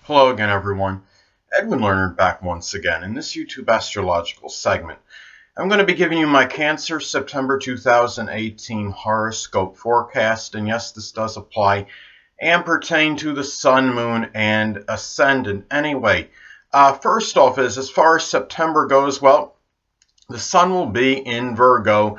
Hello again, everyone. Edwin Learnard back once again in this YouTube astrological segment. I'm going to be giving you my Cancer September 2018 horoscope forecast, and yes, this does apply and pertain to the Sun, Moon, and Ascendant. Anyway, first off is, as far as September goes, well, the Sun will be in Virgo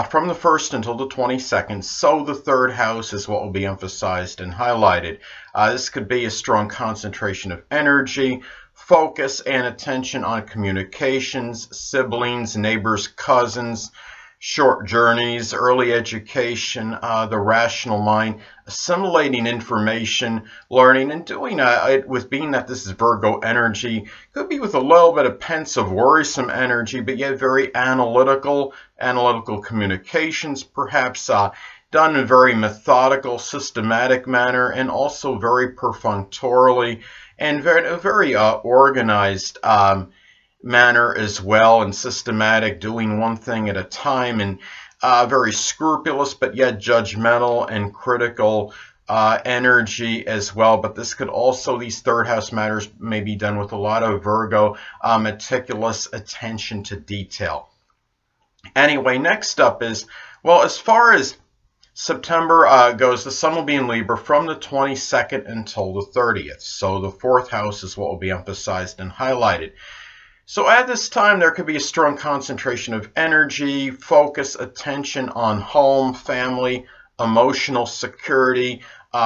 from the 1st until the 22nd, so the third house is what will be emphasized and highlighted. This could be a strong concentration of energy, focus, and attention on communications, siblings, neighbors, cousins, short journeys, early education, the rational mind, assimilating information, learning, and doing it with being that this is Virgo energy, could be with a little bit of pensive, worrisome energy, but yet very analytical communications, perhaps done in a very methodical, systematic manner, and also very perfunctorily and very organized manner as well, and systematic, doing one thing at a time, and very scrupulous but yet judgmental and critical energy as well. But this could also, these third house matters may be done with a lot of Virgo meticulous attention to detail. Anyway, next up is, well, as far as September goes, the Sun will be in Libra from the 22nd until the 30th. So the fourth house is what will be emphasized and highlighted. So at this time, there could be a strong concentration of energy, focus, attention on home, family, emotional security,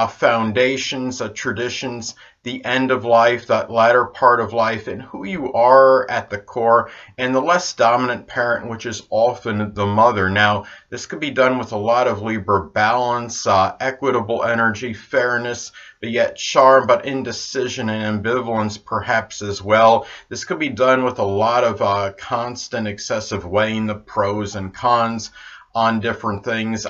foundations, traditions, the end of life, that latter part of life, and who you are at the core, and the less dominant parent, which is often the mother. Now, this could be done with a lot of Libra balance, equitable energy, fairness, but yet charm, but indecision and ambivalence perhaps as well. This could be done with a lot of constant excessive weighing the pros and cons on different things,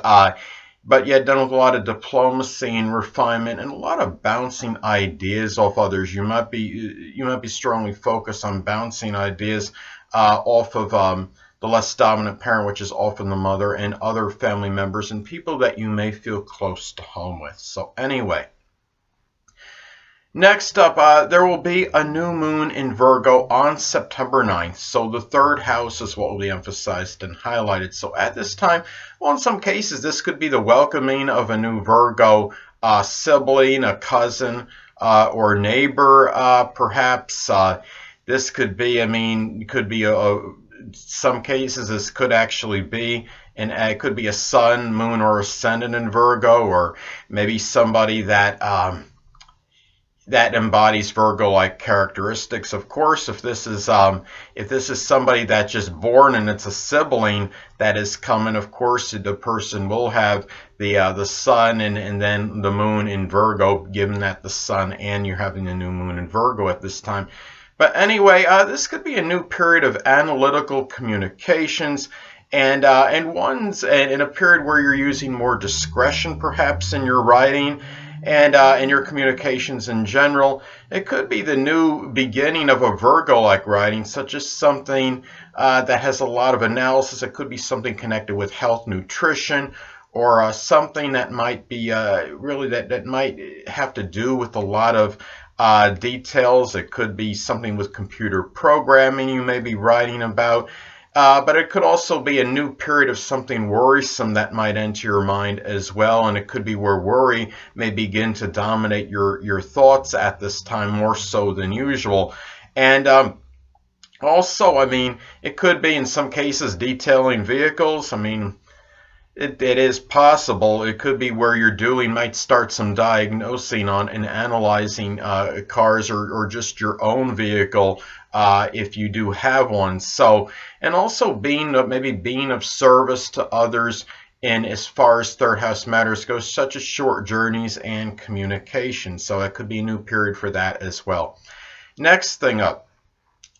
but yet done with a lot of diplomacy and refinement and a lot of bouncing ideas off others. You might be strongly focused on bouncing ideas off of the less dominant parent, which is often the mother, and other family members and people that you may feel close to home with. So anyway, next up, there will be a new moon in Virgo on September 9th. So the third house is what will be emphasized and highlighted. So at this time, well, in some cases, this could be the welcoming of a new Virgo sibling, a cousin, or neighbor, perhaps. This could be, some cases, this could actually be, and it could be a Sun, Moon, or Ascendant in Virgo, or maybe somebody that that embodies Virgo-like characteristics. Of course, if this is somebody that's just born and it's a sibling that is coming, of course the person will have the Sun and then the Moon in Virgo, given that the Sun and you're having a new Moon in Virgo at this time. But anyway, this could be a new period of analytical communications, and in a period where you're using more discretion perhaps in your writing and in your communications in general. It could be the new beginning of a Virgo-like writing, such as something that has a lot of analysis. It could be something connected with health, nutrition, or something that might be that might have to do with a lot of details. It could be something with computer programming you may be writing about. But it could also be a new period of something worrisome that might enter your mind as well, and it could be where worry may begin to dominate your thoughts at this time more so than usual. And also, it could be in some cases detailing vehicles. It is possible. It could be where might start some diagnosing on and analyzing cars or just your own vehicle if you do have one. So, and also maybe being of service to others in as far as third house matters goes, such as short journeys and communication. So it could be a new period for that as well. Next thing up,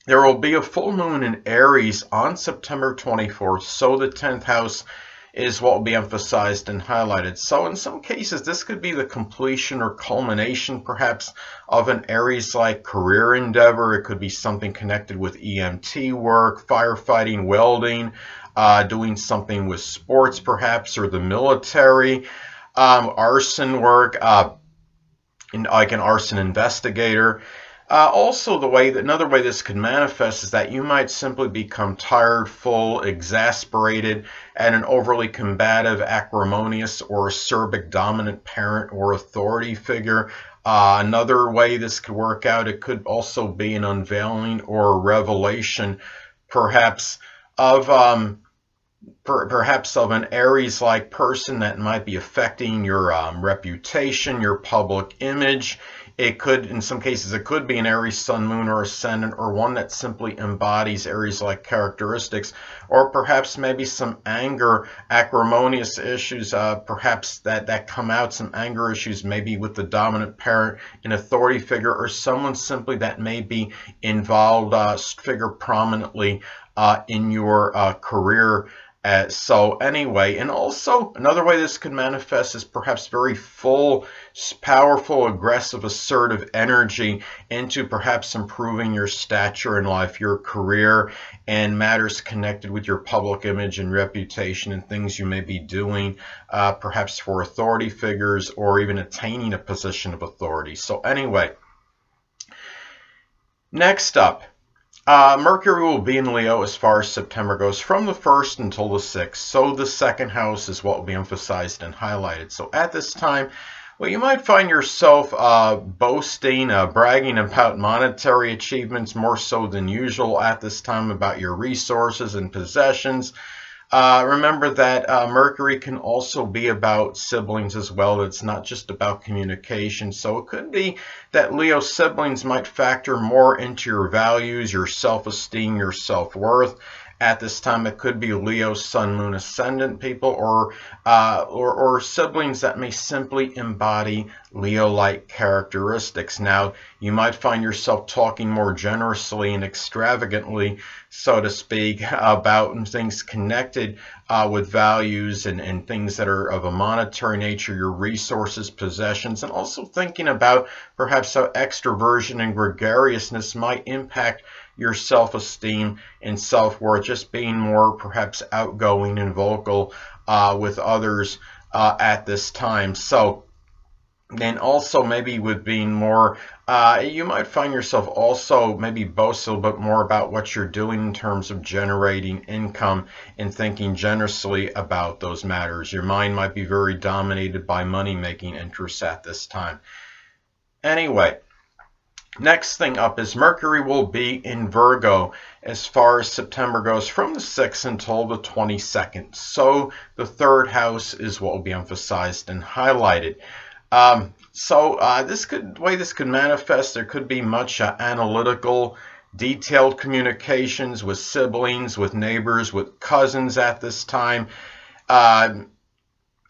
there will be a full moon in Aries on September 24th. So the 10th house is what will be emphasized and highlighted. So in some cases, this could be the completion or culmination perhaps of an Aries-like career endeavor. It could be something connected with EMT work, firefighting, welding, doing something with sports perhaps, or the military, arson work, like an arson investigator. Also, another way this could manifest is that you might simply become tired, full, exasperated, and an overly combative, acrimonious, or acerbic dominant parent or authority figure. Another way this could work out, it could also be an unveiling or a revelation, perhaps of an Aries-like person that might be affecting your reputation, your public image. It could, in some cases, it could be an Aries sun, moon, or ascendant, or one that simply embodies Aries-like characteristics, or perhaps maybe some anger, acrimonious issues, perhaps that come out, some anger issues, maybe with the dominant parent, an authority figure, or someone simply that may be involved, figure prominently in your career. So anyway, and also another way this could manifest is perhaps very full, powerful, aggressive, assertive energy into perhaps improving your stature in life, your career, and matters connected with your public image and reputation and things you may be doing, perhaps for authority figures or even attaining a position of authority. So anyway, next up. Mercury will be in Leo as far as September goes from the 1st until the 6th. So the second house is what will be emphasized and highlighted. So at this time, well, you might find yourself boasting, bragging about monetary achievements more so than usual at this time, about your resources and possessions. Remember that Mercury can also be about siblings as well. It's not just about communication. So it could be that Leo siblings might factor more into your values, your self-esteem, your self-worth. At this time, it could be Leo, Sun, Moon, Ascendant people, or siblings that may simply embody Leo-like characteristics. Now, you might find yourself talking more generously and extravagantly, so to speak, about things connected with values and things that are of a monetary nature, your resources, possessions, and also thinking about perhaps how extroversion and gregariousness might impact your self-esteem and self-worth, just being more perhaps outgoing and vocal with others at this time. So, and also maybe with being more, you might find yourself also maybe boast a little bit more about what you're doing in terms of generating income and thinking generously about those matters. Your mind might be very dominated by money-making interests at this time. Anyway, next thing up is Mercury will be in Virgo as far as September goes from the 6th until the 22nd. So the third house is what will be emphasized and highlighted. Way this could manifest, there could be much analytical, detailed communications with siblings, with neighbors, with cousins at this time.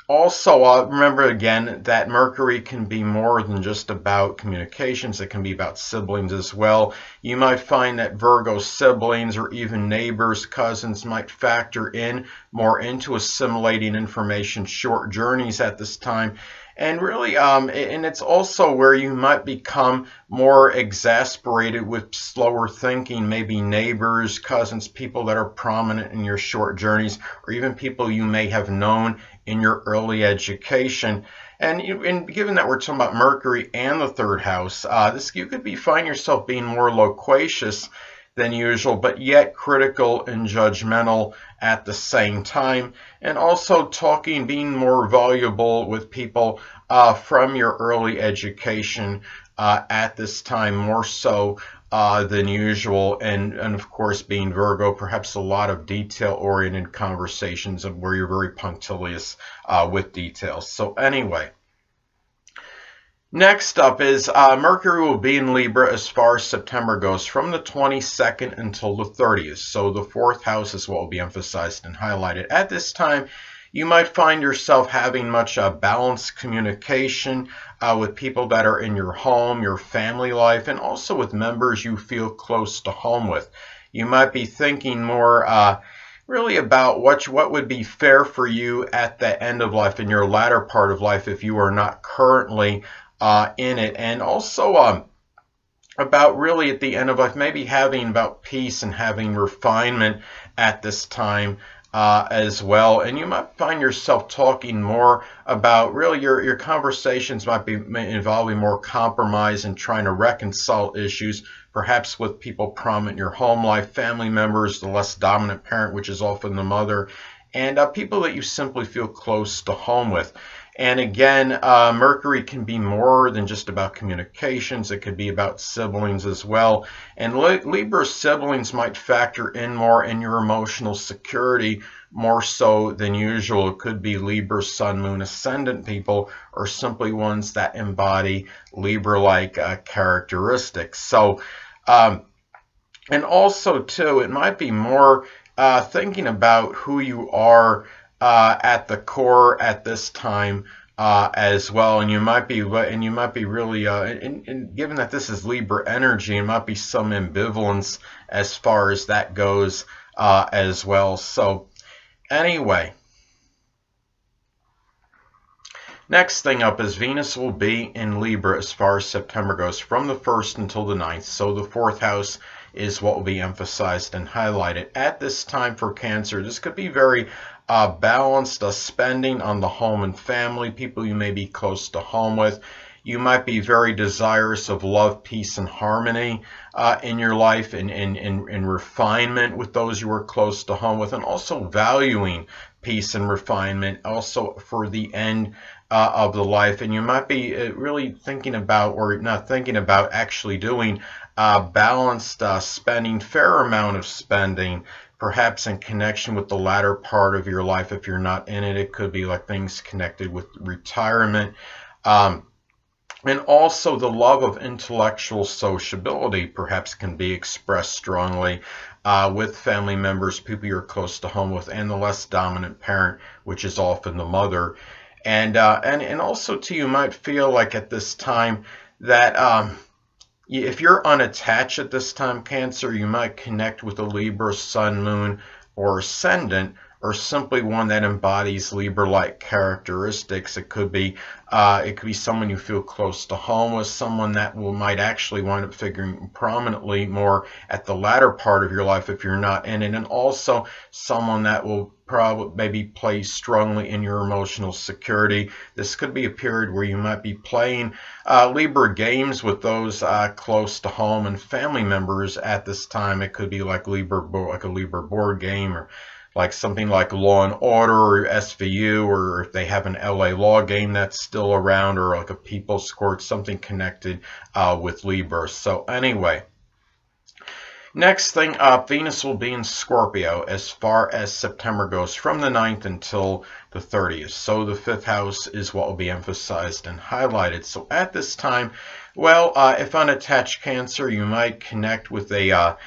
Also, remember again that Mercury can be more than just about communications. It can be about siblings as well. You might find that Virgo siblings or even neighbors, cousins might factor in more into assimilating information, short journeys at this time. And really, and it's also where you might become more exasperated with slower thinking, maybe neighbors, cousins, people that are prominent in your short journeys, or even people you may have known in your early education. And given that we're talking about Mercury and the third house, you could find yourself being more loquacious than usual, but yet critical and judgmental at the same time, and also being more valuable with people from your early education at this time, more so than usual, and of course, being Virgo, perhaps a lot of detail-oriented conversations where you're very punctilious with details. So anyway, next up is Mercury will be in Libra as far as September goes from the 22nd until the 30th. So the fourth house is what will be emphasized and highlighted. At this time, you might find yourself having much balanced communication with people that are in your home, your family life, and also with members you feel close to home with. You might be thinking more really about what would be fair for you at the end of life, in your latter part of life, if you are not currently in it, and also about really at the end of life, maybe having about peace and having refinement at this time as well, and you might find yourself talking more about really your conversations might be involving more compromise and trying to reconcile issues, perhaps with people prominent in your home life, family members, the less dominant parent, which is often the mother, and people that you simply feel close to home with. And again, Mercury can be more than just about communications. It could be about siblings as well. And Libra siblings might factor in more in your emotional security, more so than usual. It could be Libra, Sun, Moon, Ascendant people, or simply ones that embody Libra-like characteristics. So, and also, too, it might be more thinking about who you are at the core at this time as well, and you might be really and given that this is Libra energy, it might be some ambivalence as far as that goes as well. So anyway, next thing up is Venus will be in Libra as far as September goes, from the 1st until the 9th. So the 4th house is what will be emphasized and highlighted. At this time for Cancer, this could be very balanced spending on the home and family, people you may be close to home with. You might be very desirous of love, peace, and harmony in your life, and refinement with those you are close to home with, and also valuing peace and refinement also for the end of the life. And you might be really thinking about, or not thinking about, actually doing balanced spending, fair amount of spending, perhaps in connection with the latter part of your life. If you're not in it, it could be like things connected with retirement. And also the love of intellectual sociability perhaps can be expressed strongly with family members, people you're close to home with, and the less dominant parent, which is often the mother. And also too, you might feel like at this time that if you're unattached at this time, Cancer, you might connect with a Libra, Sun, Moon, or Ascendant, or simply one that embodies Libra-like characteristics. It could be someone you feel close to home with, someone that might actually wind up figuring prominently more at the latter part of your life if you're not in it, and also someone that will probably maybe play strongly in your emotional security. This could be a period where you might be playing Libra games with those close to home and family members at this time. It could be like a Libra board game, or like something like Law and Order or SVU, or if they have an LA Law game that's still around, or like a People's Court, something connected with Libra. So anyway, next thing up, Venus will be in Scorpio as far as September goes, from the 9th until the 30th. So the 5th house is what will be emphasized and highlighted. So at this time, well, if unattached, Cancer, you might connect with a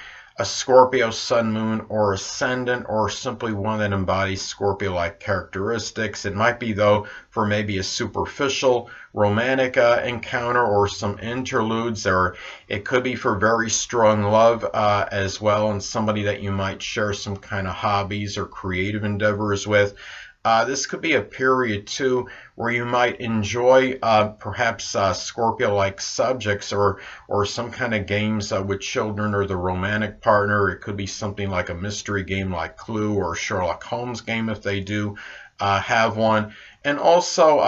Scorpio, Sun, Moon, or Ascendant, or simply one that embodies Scorpio-like characteristics. It might be, though, for maybe a superficial romantic encounter or some interludes, or it could be for very strong love as well, and somebody that you might share some kind of hobbies or creative endeavors with. This could be a period, too, where you might enjoy perhaps Scorpio-like subjects, or some kind of games with children or the romantic partner. It could be something like a mystery game like Clue, or a Sherlock Holmes game if they do have one. And also,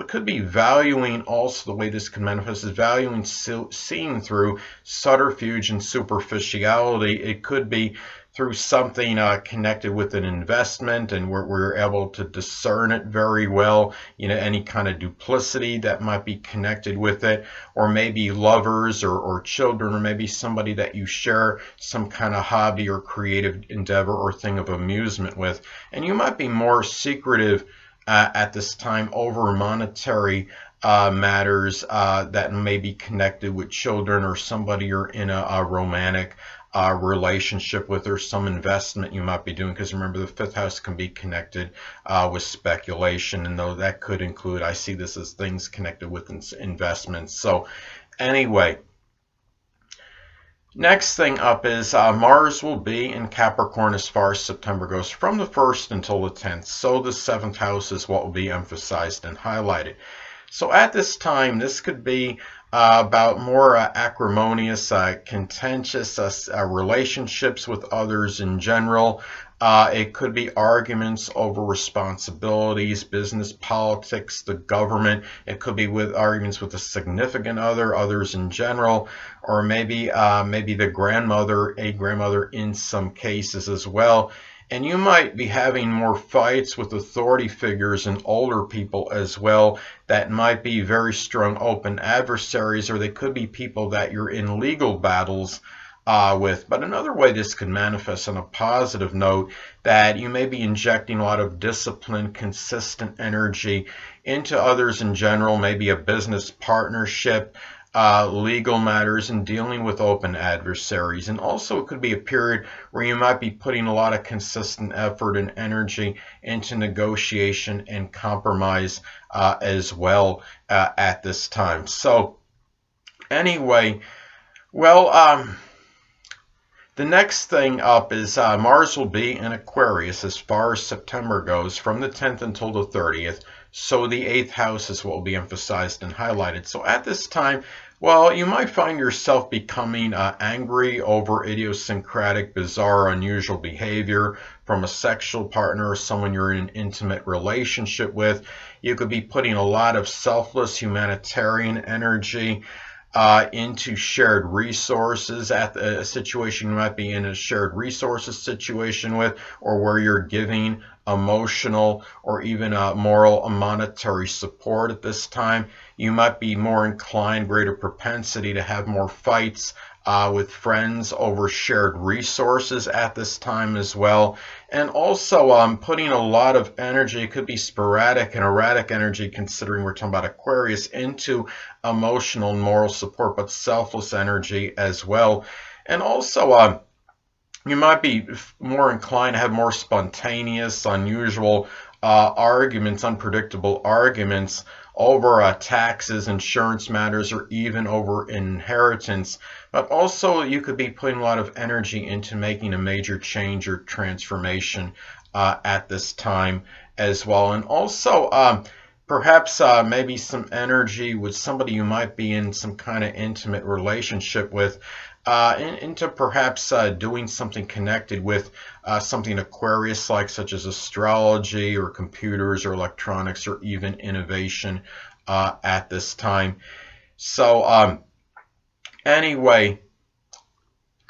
it could be valuing, also the way this can manifest is valuing seeing through subterfuge and superficiality. It could be through something connected with an investment, and we're able to discern it very well, you know, any kind of duplicity that might be connected with it, or maybe lovers or children, or maybe somebody that you share some kind of hobby or creative endeavor or thing of amusement with. And you might be more secretive at this time over monetary matters that may be connected with children, or somebody you're in a romantic relationship with, or some investment you might be doing, because remember, the 5th house can be connected with speculation, and though that could include, I see this as things connected with investments. So anyway, next thing up is Mars will be in Capricorn as far as September goes, from the 1st until the 10th. So the 7th house is what will be emphasized and highlighted. So at this time, this could be about more acrimonious, contentious relationships with others in general. It could be arguments over responsibilities, business, politics, the government. It could be with arguments with a significant other, others in general, or maybe the grandmother, a grandmother in some cases as well. And you might be having more fights with authority figures and older people as well that might be very strong open adversaries, or they could be people that you're in legal battles with. But another way this could manifest on a positive note, that you may be injecting a lot of discipline, consistent energy into others in general, maybe a business partnership, legal matters, and dealing with open adversaries. And also it could be a period where you might be putting a lot of consistent effort and energy into negotiation and compromise as well at this time. So anyway, well, the next thing up is Mars will be in Aquarius as far as September goes, from the 10th until the 30th. So the 8th house is what will be emphasized and highlighted. So at this time, well, you might find yourself becoming angry over idiosyncratic, bizarre, unusual behavior from a sexual partner or someone you're in an intimate relationship with. You could be putting a lot of selfless humanitarian energy into shared resources at a situation you might be in a shared resources situation with, or where you're giving emotional or even moral monetary support at this time. You might be more inclined, greater propensity to have more fights with friends over shared resources at this time as well. And also putting a lot of energy, it could be sporadic and erratic energy considering we're talking about Aquarius, into emotional and moral support, but selfless energy as well. And also you might be more inclined to have more spontaneous, unusual arguments, unpredictable arguments over taxes, insurance matters, or even over inheritance. But also you could be putting a lot of energy into making a major change or transformation at this time as well. And also perhaps maybe some energy with somebody you might be in some kind of intimate relationship with, into perhaps doing something connected with something Aquarius-like, such as astrology or computers or electronics or even innovation at this time. So anyway,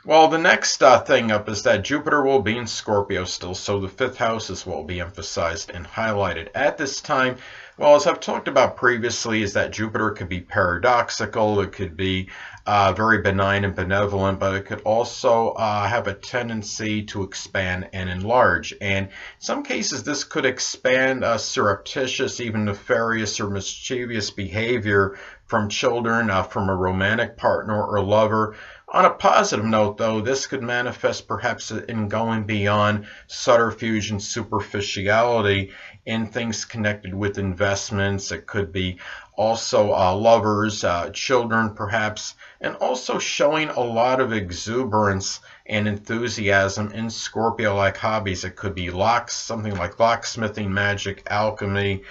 well, the next thing up is that Jupiter will be in Scorpio still, so the 5th house is what will be emphasized and highlighted at this time. Well, as I've talked about previously, is that Jupiter could be paradoxical, it could be very benign and benevolent, but it could also have a tendency to expand and enlarge. And in some cases, this could expand surreptitious, even nefarious or mischievous behavior from children, from a romantic partner or lover. On a positive note, though, this could manifest perhaps in going beyond subterfuge and superficiality in things connected with investments. It could be also lovers, children perhaps, and also showing a lot of exuberance and enthusiasm in Scorpio-like hobbies. It could be something like locksmithing, magic, alchemy,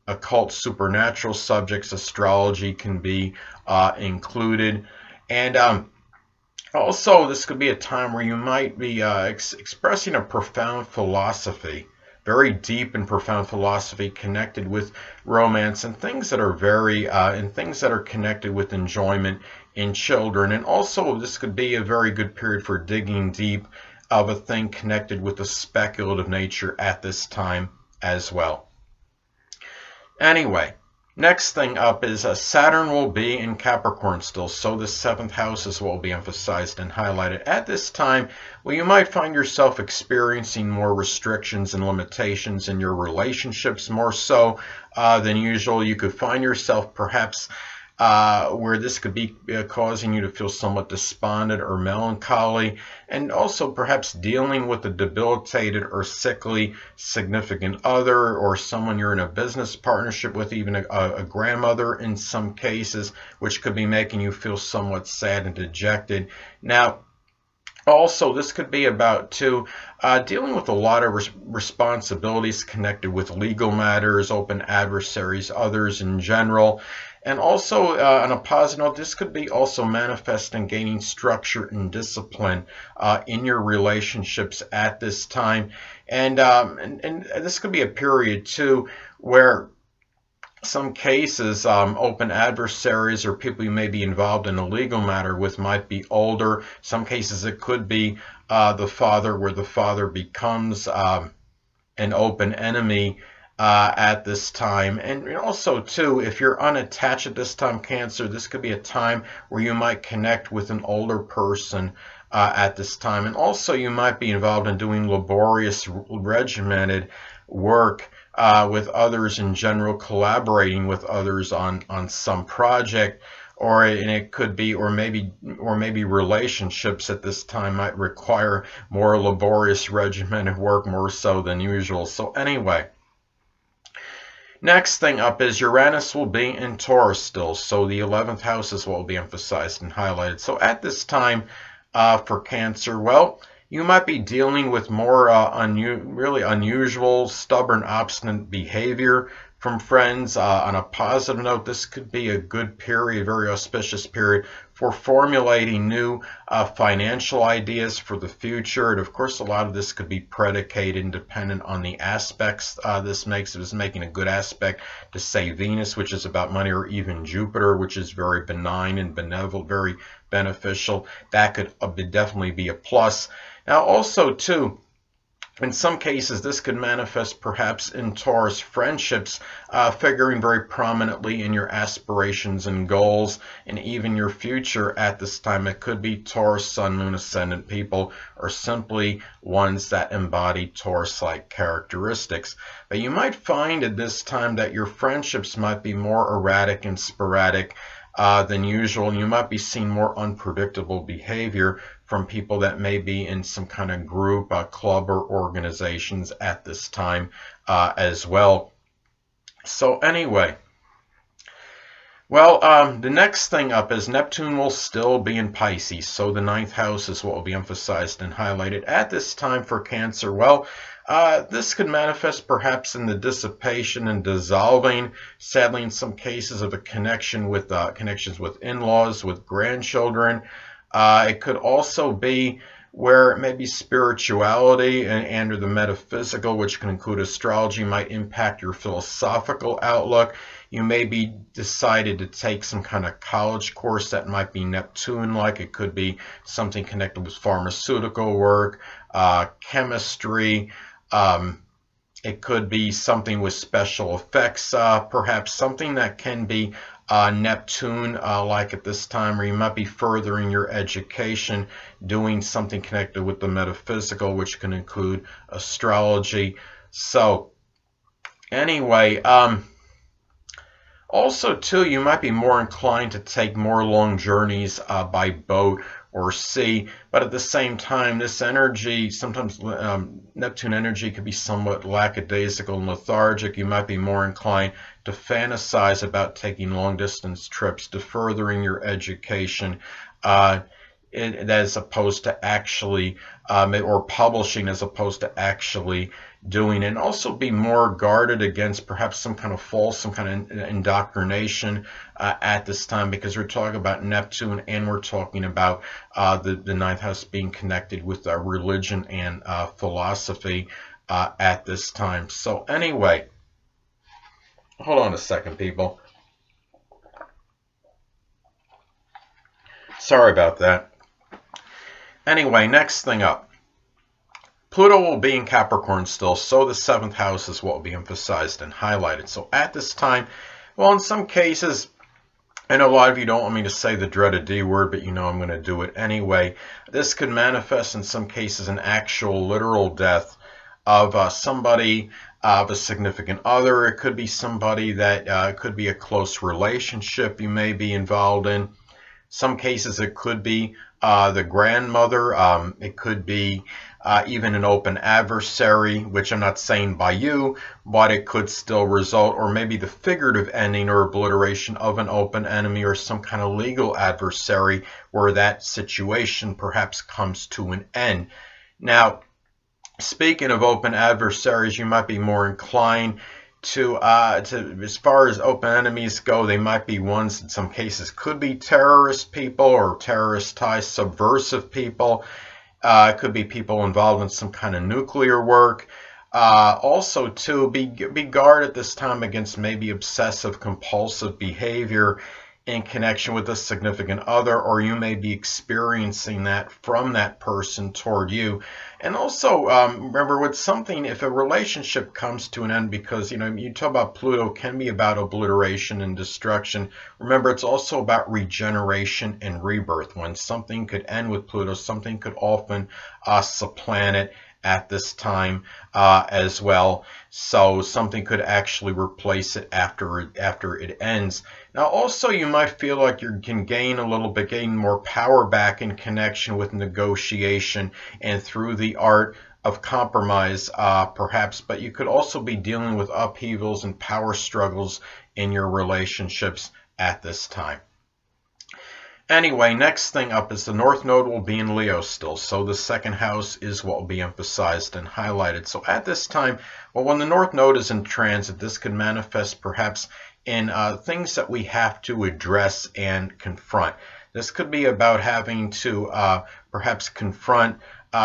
occult, supernatural subjects. Astrology can be included. And also, this could be a time where you might be expressing a profound philosophy, very deep and profound philosophy connected with romance and things that are things that are connected with enjoyment in children. And also, this could be a very good period for digging deep of a thing connected with the speculative nature at this time as well. Anyway, next thing up is Saturn will be in Capricorn still, so the 7th house is what will be emphasized and highlighted at this time. Well, you might find yourself experiencing more restrictions and limitations in your relationships, more so than usual. You could find yourself perhaps where this could be causing you to feel somewhat despondent or melancholy, and also perhaps dealing with a debilitated or sickly significant other, or someone you're in a business partnership with, even a grandmother in some cases, which could be making you feel somewhat sad and dejected. Now, also, this could be about, too, dealing with a lot of responsibilities connected with legal matters, open adversaries, others in general. And also, on a positive note, this could be also manifesting gaining structure and discipline in your relationships at this time. And this could be a period, too, where some cases, open adversaries or people you may be involved in a legal matter with might be older. Some cases it could be the father, where the father becomes an open enemy at this time. And also, too, if you're unattached at this time, Cancer, this could be a time where you might connect with an older person at this time. And also, you might be involved in doing laborious, regimented work with others in general, collaborating with others on some project, and it could be, or maybe relationships at this time might require more laborious, regimented work, more so than usual. So anyway, next thing up is Uranus will be in Taurus still, so the 11th house is what will be emphasized and highlighted. So at this time for Cancer, well, you might be dealing with more really unusual, stubborn, obstinate behavior from friends. On a positive note, this could be a good period, very auspicious period for formulating new financial ideas for the future. And of course, a lot of this could be predicated and dependent on the aspects this makes. If it's making a good aspect to, say, Venus, which is about money, or even Jupiter, which is very benign and benevolent, very beneficial, that could definitely be a plus. Now, also, too, in some cases, this could manifest perhaps in Taurus friendships, figuring very prominently in your aspirations and goals, and even your future at this time. It could be Taurus, Sun, Moon, Ascendant people, or simply ones that embody Taurus-like characteristics. But you might find at this time that your friendships might be more erratic and sporadic than usual, and you might be seeing more unpredictable behavior from people that may be in some kind of group, club, or organizations at this time as well. So anyway, well, the next thing up is Neptune will still be in Pisces, so the 9th house is what will be emphasized and highlighted at this time for Cancer. Well, this could manifest perhaps in the dissipation and dissolving, sadly in some cases, of a connection with connections with in-laws, with grandchildren. It could also be where maybe spirituality and or the metaphysical, which can include astrology, might impact your philosophical outlook. You may be decided to take some kind of college course that might be Neptune-like. It could be something connected with pharmaceutical work, chemistry. It could be something with special effects, perhaps something that can be Neptune-like at this time, or you might be furthering your education, doing something connected with the metaphysical, which can include astrology. So anyway, also, too, you might be more inclined to take more long journeys by boat or sea, but at the same time, this energy, sometimes Neptune energy, could be somewhat lackadaisical and lethargic. You might be more inclined to fantasize about taking long-distance trips, to furthering your education, as opposed to actually, or publishing as opposed to actually doing it. And also be more guarded against perhaps some kind of false, some kind of indoctrination at this time, because we're talking about Neptune and we're talking about the 9th house being connected with religion and philosophy at this time. So anyway, hold on a second, people. Sorry about that. Anyway, next thing up. Pluto will be in Capricorn still, so the 7th house is what will be emphasized and highlighted. So at this time, well, in some cases, I know a lot of you don't want me to say the dreaded D word, but you know I'm going to do it anyway. This could manifest in some cases an actual literal death of somebody, of a significant other. It could be somebody that could be a close relationship you may be involved in. Some cases it could be the grandmother. It could be even an open adversary, which I'm not saying by you, but it could still result, or maybe the figurative ending or obliteration of an open enemy or some kind of legal adversary where that situation perhaps comes to an end. Now, speaking of open adversaries, you might be more inclined to as far as open enemies go, they might be ones in some cases could be terrorist people or terrorist ties, subversive people. It could be people involved in some kind of nuclear work. Also, too, be guard at this time against maybe obsessive compulsive behavior in connection with a significant other, or you may be experiencing that from that person toward you. And also, remember, with something, if a relationship comes to an end, because, you talk about Pluto can be about obliteration and destruction. Remember, it's also about regeneration and rebirth. When something could end with Pluto, something could often supplant it at this time as well. So something could actually replace it after it ends. Now, also, you might feel like you can gain more power back in connection with negotiation and through the art of compromise, perhaps, but you could also be dealing with upheavals and power struggles in your relationships at this time. Anyway, next thing up is the North Node will be in Leo still, so the second house is what will be emphasized and highlighted. So at this time, well, when the North Node is in transit, this could manifest perhaps in things that we have to address and confront. This could be about having to perhaps confront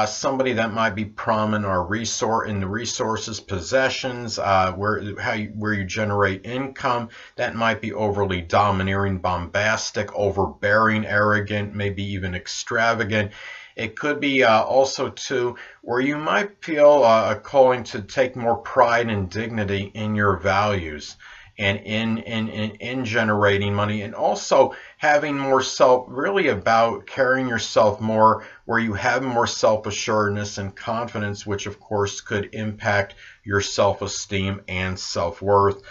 somebody that might be prominent or in the resources, possessions, where you generate income, that might be overly domineering, bombastic, overbearing, arrogant, maybe even extravagant. It could be also, too, where you might feel a calling to take more pride and dignity in your values and in generating money, and also having more really about carrying yourself more, where you have more self-assuredness and confidence, which of course could impact your self-esteem and self-worth.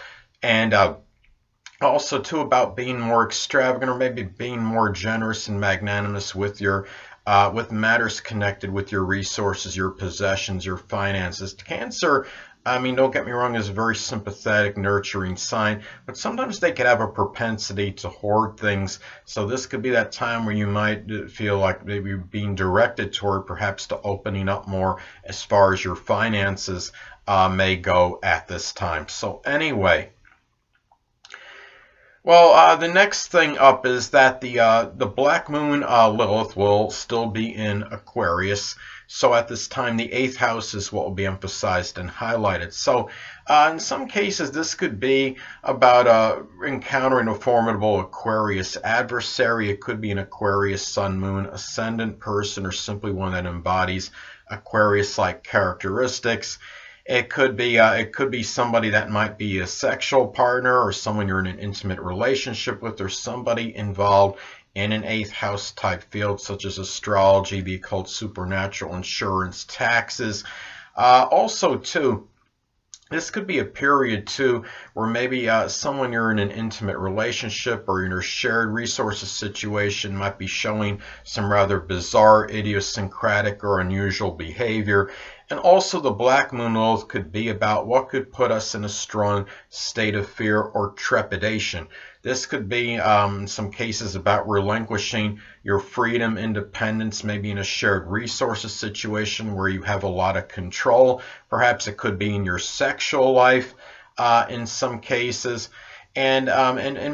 And also too, about being more extravagant, or maybe being more generous and magnanimous with your with matters connected with your resources, your possessions, your finances. Cancer, I mean, don't get me wrong, is a very sympathetic, nurturing sign, but sometimes they could have a propensity to hoard things. So this could be that time where you might feel like maybe being directed toward perhaps to opening up more as far as your finances may go at this time. So anyway, well, the next thing up is that the Black Moon Lilith will still be in Aquarius. So at this time, the 8th house is what will be emphasized and highlighted. So in some cases, this could be about encountering a formidable Aquarius adversary. It could be an Aquarius Sun, Moon, Ascendant person, or simply one that embodies Aquarius-like characteristics. It could be somebody that might be a sexual partner, or someone you're in an intimate relationship with, or somebody involved in an 8th house type field, such as astrology, the occult, supernatural, insurance, taxes. Also, too, this could be a period, too, where maybe someone you're in an intimate relationship or in a shared resources situation might be showing some rather bizarre, idiosyncratic, or unusual behavior. And also, the Black Moon Lilith could be about what could put us in a strong state of fear or trepidation. This could be, in some cases, about relinquishing your freedom, independence, maybe in a shared resources situation where you have a lot of control. Perhaps it could be in your sexual life in some cases. And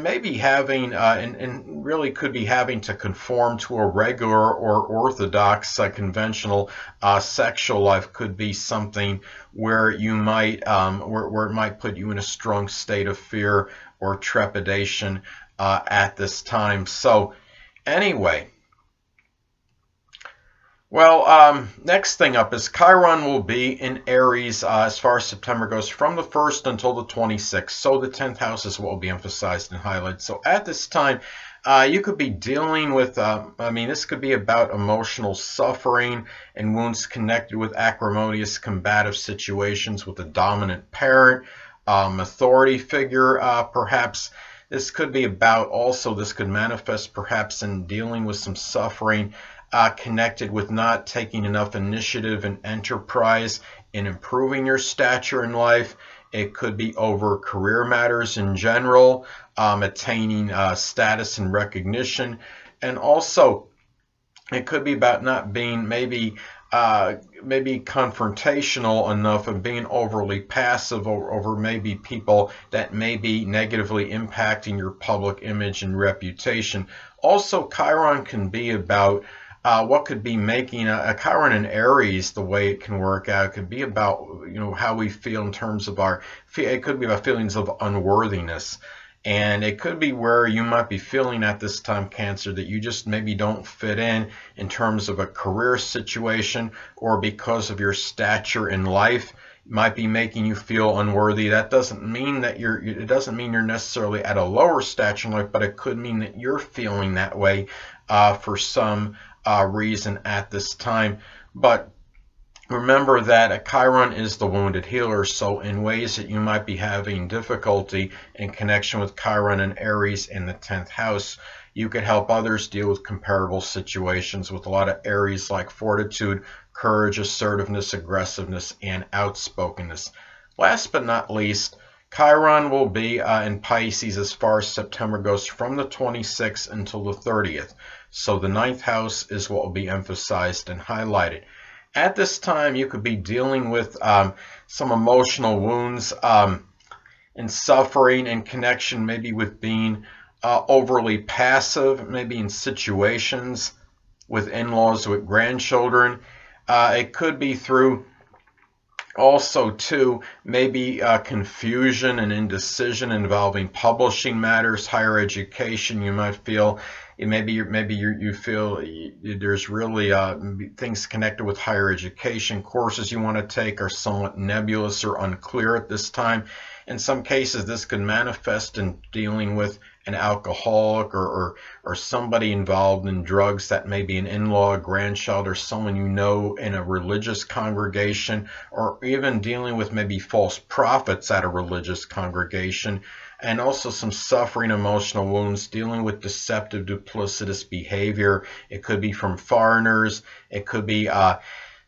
maybe having, and really could be having to conform to a regular or orthodox conventional sexual life. Could be something where you might, where it might put you in a strong state of fear or trepidation at this time. So anyway, well, next thing up is Chiron will be in Aries as far as September goes, from the 1st until the 26th. So the 10th house is what will be emphasized and highlighted. So at this time, you could be dealing with, I mean, this could be about emotional suffering and wounds connected with acrimonious combative situations with a dominant parent, authority figure, perhaps. This could be about also, this could manifest perhaps in dealing with some suffering connected with not taking enough initiative and enterprise in improving your stature in life. It could be over career matters in general, attaining status and recognition. And also, It could be about not being maybe confrontational enough and being overly passive over maybe people that may be negatively impacting your public image and reputation. Also, Chiron can be about what could be making a Chiron in Aries, the way it can work out, could be about, how we feel in terms of it could be about feelings of unworthiness. And it could be where you might be feeling at this time, Cancer, that you just maybe don't fit in terms of a career situation, or because of your stature in life might be making you feel unworthy. That doesn't mean that it doesn't mean you're necessarily at a lower stature in life, but it could mean that you're feeling that way for some reason at this time. But remember that a Chiron is the wounded healer, so in ways that you might be having difficulty in connection with Chiron and Aries in the 10th house, you could help others deal with comparable situations with a lot of Aries like fortitude, courage, assertiveness, aggressiveness, and outspokenness. Last but not least, Chiron will be in Pisces as far as September goes, from the 26th until the 30th. So the 9th house is what will be emphasized and highlighted. At this time, you could be dealing with some emotional wounds and suffering in connection maybe with being overly passive, maybe in situations with in-laws, with grandchildren. It could be through also too maybe confusion and indecision involving publishing matters, higher education. You might feel you feel there's really things connected with higher education. Courses you want to take are somewhat nebulous or unclear at this time. In some cases, this could manifest in dealing with an alcoholic or somebody involved in drugs, that may be an in-law, a grandchild, or someone you know in a religious congregation, or even dealing with maybe false prophets at a religious congregation. And also some suffering, emotional wounds, dealing with deceptive, duplicitous behavior. It could be from foreigners. It could be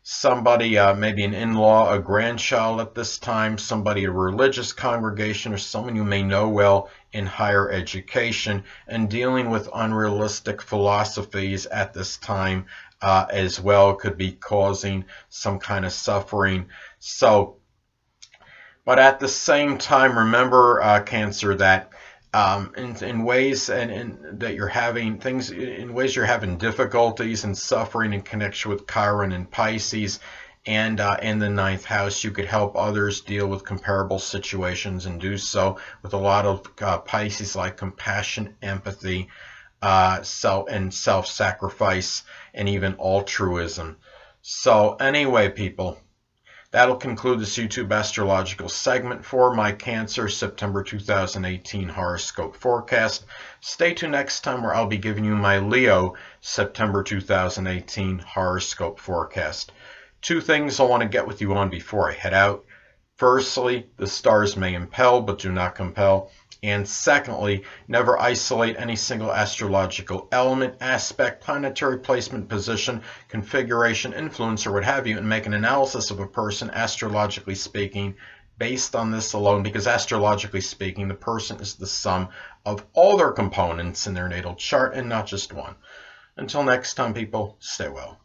somebody, maybe an in-law, a grandchild at this time, somebody at a religious congregation, or someone you may know well in higher education, and dealing with unrealistic philosophies at this time as well could be causing some kind of suffering. But at the same time, remember, Cancer, that in ways that you're having things, in ways you're having difficulties and suffering in connection with Chiron and Pisces, and in the 9th house, you could help others deal with comparable situations and do so with a lot of Pisces like compassion, empathy, self-sacrifice, and even altruism. So anyway, people, that'll conclude this YouTube astrological segment for my Cancer September 2018 horoscope forecast. Stay tuned next time, where I'll be giving you my Leo September 2018 horoscope forecast. Two things I want to get with you on before I head out. Firstly, the stars may impel but do not compel. And secondly, never isolate any single astrological element, aspect, planetary placement, position, configuration, influence, or what have you, and make an analysis of a person, astrologically speaking, based on this alone, because astrologically speaking, the person is the sum of all their components in their natal chart and not just one. Until next time, people, stay well.